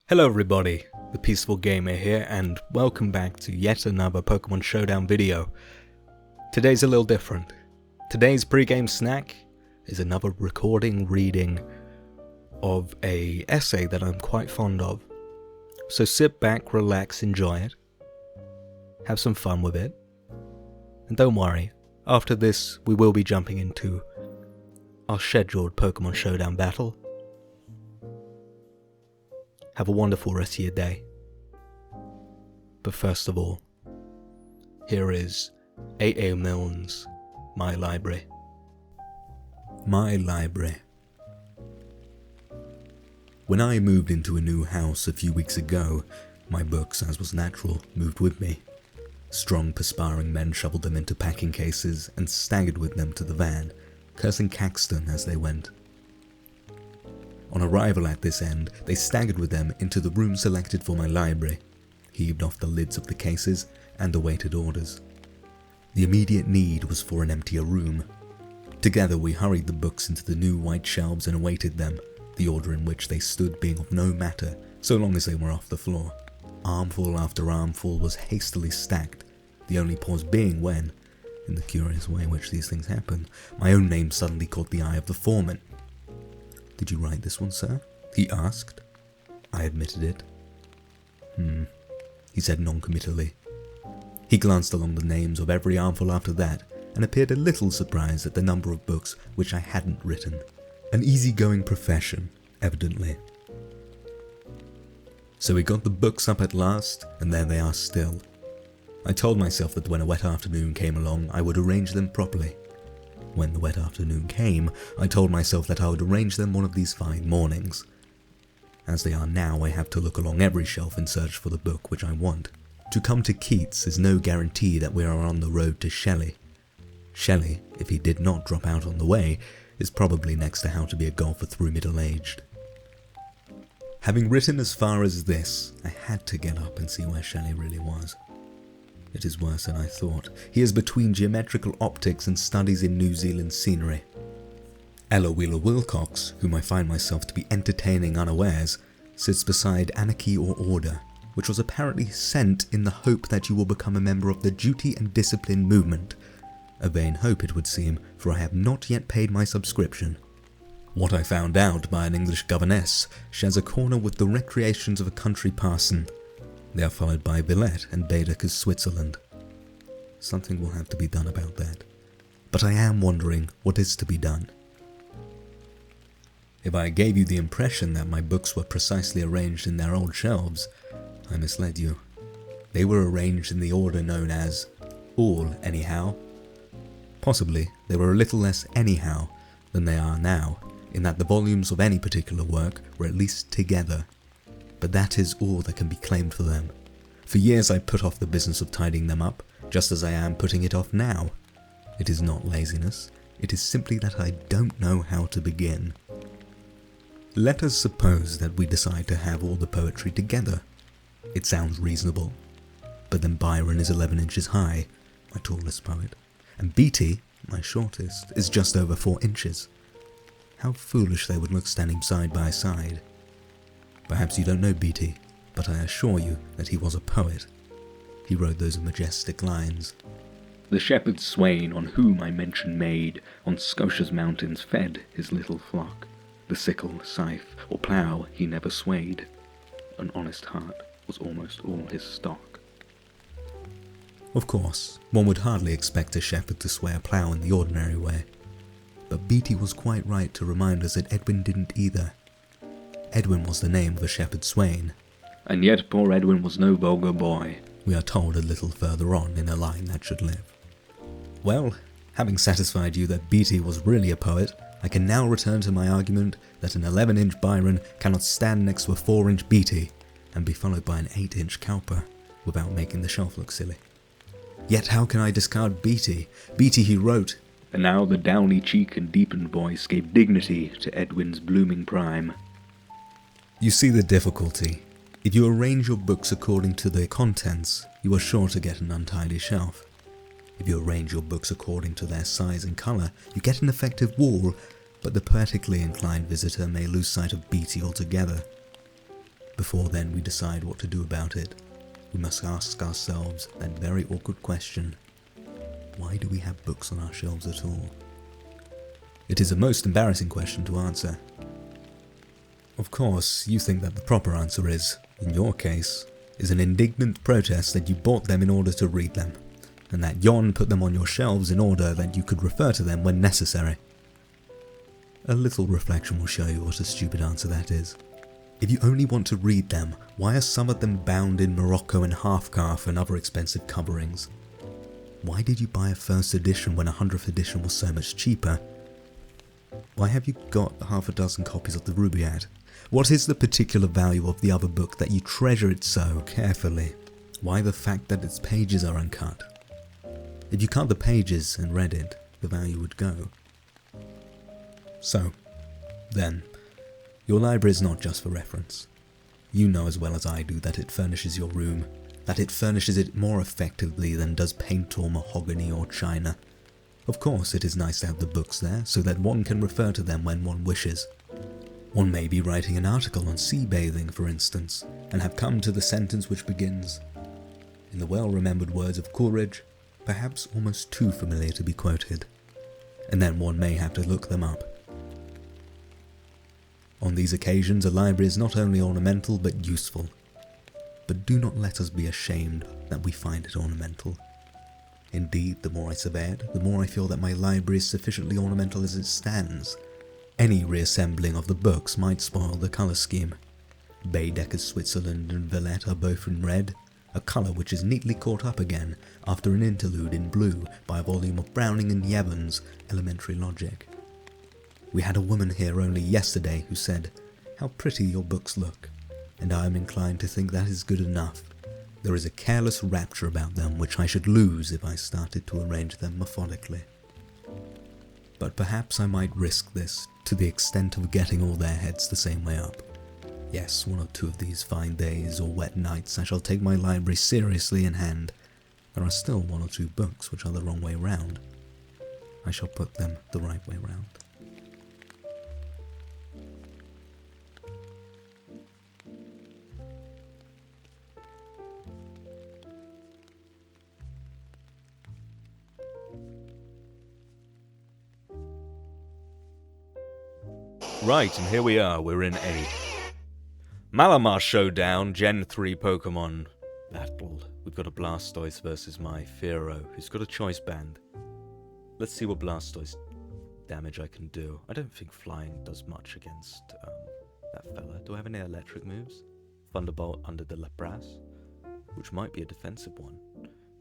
Hello everybody, the Peaceful Gamer here, and welcome back to yet another Pokemon Showdown video. Today's a little different. Today's pre-game snack is another recording reading of a essay that I'm quite fond of. So sit back, relax, enjoy it, have some fun with it, and don't worry, after this we will be jumping into our scheduled Pokemon Showdown battle. Have a wonderful rest of your day. But first of all, here is A.A. Milne's My Library. My Library. When I moved into a new house a few weeks ago, my books, as was natural, moved with me. Strong, perspiring men shoveled them into packing cases and staggered with them to the van, cursing Caxton as they went. On arrival at this end, they staggered with them into the room selected for my library, heaved off the lids of the cases, and awaited orders. The immediate need was for an emptier room. Together we hurried the books into the new white shelves and awaited them, the order in which they stood being of no matter, so long as they were off the floor. Armful after armful was hastily stacked, the only pause being when, in the curious way in which these things happen, my own name suddenly caught the eye of the foreman. "Did you write this one, sir?" he asked. I admitted it. He said non-committally. He glanced along the names of every armful after that, and appeared a little surprised at the number of books which I hadn't written. An easygoing profession, evidently. So we got the books up at last, and there they are still. I told myself that when a wet afternoon came along, I would arrange them properly. When the wet afternoon came, I told myself that I would arrange them one of these fine mornings. As they are now, I have to look along every shelf in search for the book which I want. To come to Keats is no guarantee that we are on the road to Shelley. Shelley, if he did not drop out on the way, is probably next to How to Be a Golfer Through Middle-Aged. Having written as far as this, I had to get up and see where Shelley really was. It is worse than I thought. He is between geometrical optics and studies in New Zealand scenery. Ella Wheeler Wilcox, whom I find myself to be entertaining unawares, sits beside Anarchy or Order, which was apparently sent in the hope that you will become a member of the Duty and Discipline movement. A vain hope, it would seem, for I have not yet paid my subscription. What I found out by an English governess shares a corner with the recreations of a country parson. They are followed by Villette and Baedeker's Switzerland. Something will have to be done about that. But I am wondering what is to be done. If I gave you the impression that my books were precisely arranged in their old shelves, I misled you. They were arranged in the order known as all anyhow. Possibly they were a little less anyhow than they are now, in that the volumes of any particular work were at least together. But that is all that can be claimed for them. For years I put off the business of tidying them up, just as I am putting it off now. It is not laziness, it is simply that I don't know how to begin. Let us suppose that we decide to have all the poetry together. It sounds reasonable. But then Byron is 11 inches high, my tallest poet, and Beatty, my shortest, is just over 4 inches. How foolish they would look standing side by side. Perhaps you don't know Beatty, but I assure you that he was a poet. He wrote those majestic lines. "The shepherd swain on whom I mention made, on Scotia's mountains fed his little flock. The sickle, scythe, or plough he never swayed. An honest heart was almost all his stock." Of course, one would hardly expect a shepherd to sway a plough in the ordinary way. But Beatty was quite right to remind us that Edwin didn't either. Edwin was the name of a shepherd swain. "And yet poor Edwin was no vulgar boy," we are told a little further on in a line that should live. Well, having satisfied you that Beatty was really a poet, I can now return to my argument that an 11-inch Byron cannot stand next to a 4-inch Beatty and be followed by an 8-inch Cowper without making the shelf look silly. Yet how can I discard Beatty? Beatty he wrote, "And now the downy cheek and deepened voice gave dignity to Edwin's blooming prime." You see the difficulty. If you arrange your books according to their contents, you are sure to get an untidy shelf. If you arrange your books according to their size and colour, you get an effective wall, but the poetically inclined visitor may lose sight of Beatty altogether. Before then we decide what to do about it, we must ask ourselves that very awkward question: why do we have books on our shelves at all? It is a most embarrassing question to answer. Of course, you think that the proper answer is, in your case, is an indignant protest that you bought them in order to read them, and that Yon put them on your shelves in order that you could refer to them when necessary. A little reflection will show you what a stupid answer that is. If you only want to read them, why are some of them bound in Morocco and half-calf and other expensive coverings? Why did you buy a first edition when a 100th edition was so much cheaper? Why have you got half a dozen copies of the Rubaiyat? What is the particular value of the other book that you treasure it so carefully? Why the fact that its pages are uncut? If you cut the pages and read it, the value would go. So, then, your library is not just for reference. You know as well as I do that it furnishes your room, that it furnishes it more effectively than does paint or mahogany or china. Of course, it is nice to have the books there so that one can refer to them when one wishes. One may be writing an article on sea bathing, for instance, and have come to the sentence which begins, in the well-remembered words of Coleridge, perhaps almost too familiar to be quoted, and then one may have to look them up. On these occasions, a library is not only ornamental but useful. But do not let us be ashamed that we find it ornamental. Indeed, the more I survey it, the more I feel that my library is sufficiently ornamental as it stands. Any reassembling of the books might spoil the colour scheme. Baedeker's Switzerland and Villette are both in red, a colour which is neatly caught up again after an interlude in blue by a volume of Browning and Jevons' Elementary Logic. We had a woman here only yesterday who said, "How pretty your books look," and I am inclined to think that is good enough. There is a careless rapture about them which I should lose if I started to arrange them methodically. But perhaps I might risk this to the extent of getting all their heads the same way up. Yes, one or two of these fine days or wet nights I shall take my library seriously in hand. There are still one or two books which are the wrong way round. I shall put them the right way round. Right, and here we are, we're in a Malamar Showdown Gen 3 Pokemon battle. We've got a Blastoise versus my Fearow, who's got a choice band. Let's see what Blastoise damage I can do. I don't think flying does much against that fella. Do I have any electric moves? Thunderbolt under the Lapras, which might be a defensive one.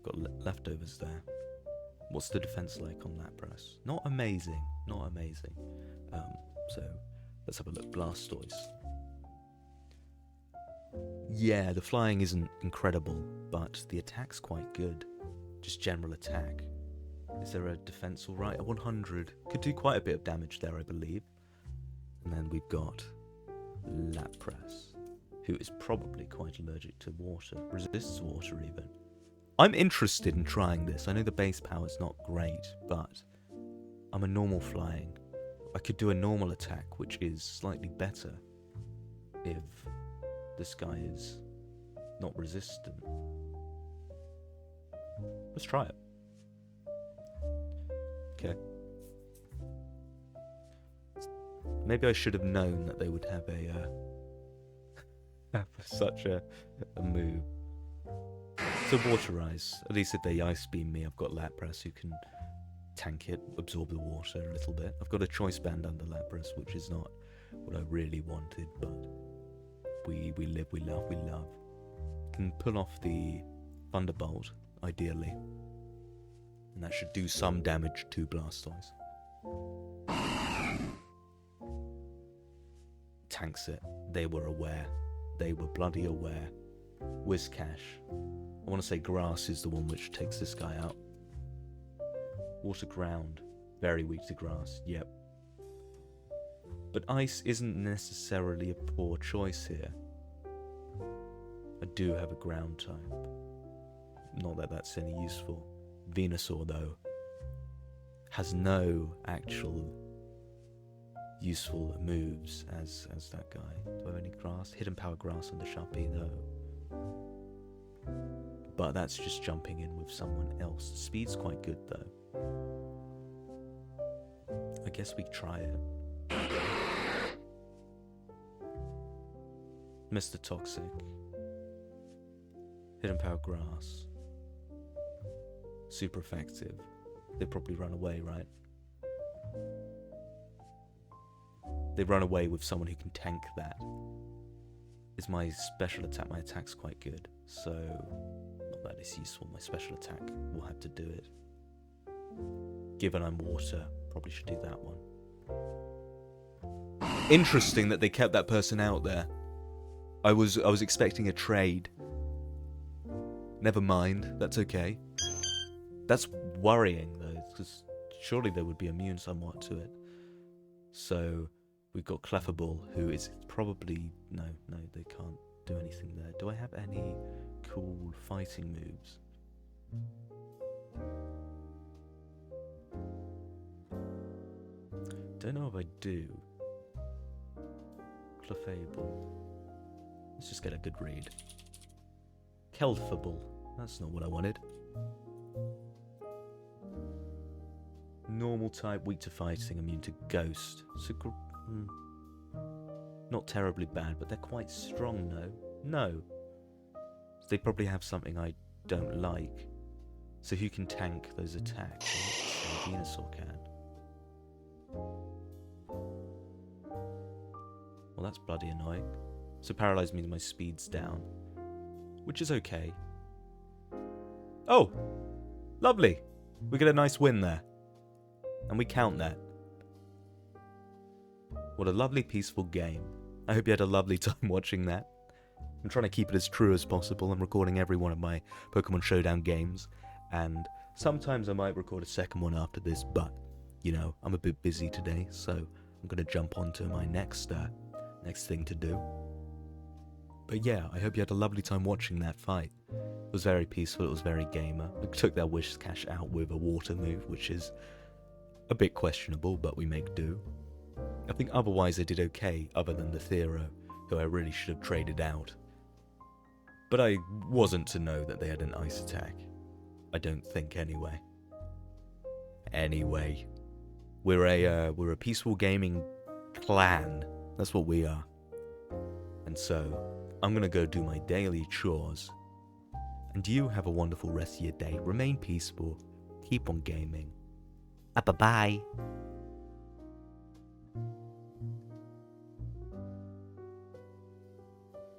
Got leftovers there. What's the defense like on Lapras? Not amazing, not amazing. So, let's have a look. Blastoise. Yeah, the flying isn't incredible, but the attack's quite good. Just general attack. Is there a defense alright? A 100. Could do quite a bit of damage there, I believe. And then we've got Lapras, who is probably quite allergic to water. Resists water, even. I'm interested in trying this. I know the base power's not great, but I'm a normal flying. I could do a normal attack, which is slightly better if this guy is not resistant. Let's try it. Okay. Maybe I should have known that they would have have such a move. So Waterize. At least if they Ice Beam me, I've got Lapras who can tank it, absorb the water a little bit. I've got a choice band under Lapras, which is not what I really wanted, but we live, we love, we love. Can pull off the Thunderbolt, ideally. And that should do some damage to Blastoise. Tanks it. They were aware. They were bloody aware. Whiscash. I want to say Grass is the one which takes this guy out. Water Ground. Very weak to Grass. Yep. But Ice isn't necessarily a poor choice here. I do have a Ground type. Not that that's any useful. Venusaur, though, has no actual useful moves as that guy. Do I have any grass? Hidden power grass on the Sharpie, no. But that's just jumping in with someone else. Speed's quite good though. I guess we try it. Mr. Toxic. Hidden power grass. Super effective. They probably run away, right? They run away with someone who can tank that. Is my special attack? My attack's quite good, so not that it's useful. My special attack will have to do it. Given I'm water, probably should do that one. Interesting that they kept that person out there. I was expecting a trade. Never mind, that's okay. That's worrying though, because surely they would be immune somewhat to it. So we've got Clefable, who is probably... No, they can't do anything there. Do I have any cool fighting moves? Don't know if I do. Clefable. Let's just get a good read. Kelfable. That's not what I wanted. Normal type, weak to fighting, immune to ghost. So, not terribly bad, but they're quite strong, no? No. So they probably have something I don't like. So who can tank those attacks? Venusaur can. Well, that's bloody annoying. So paralyze means my speed's down. Which is okay. Oh! Lovely! We get a nice win there. And we count that. What a lovely, peaceful game. I hope you had a lovely time watching that. I'm trying to keep it as true as possible. I'm recording every one of my Pokemon Showdown games. And sometimes I might record a second one after this, but, you know, I'm a bit busy today, so I'm going to jump on to my next thing to do. But yeah, I hope you had a lovely time watching that fight. It was very peaceful, it was very gamer. We took their wish cash out with a water move, which is a bit questionable, but we make do. I think otherwise I did okay, other than the Thero, who I really should have traded out. But I wasn't to know that they had an ice attack. I don't think, anyway. Anyway, we're a peaceful gaming clan. That's what we are. And so, I'm gonna go do my daily chores. And you have a wonderful rest of your day. Remain peaceful. Keep on gaming. Bye-bye.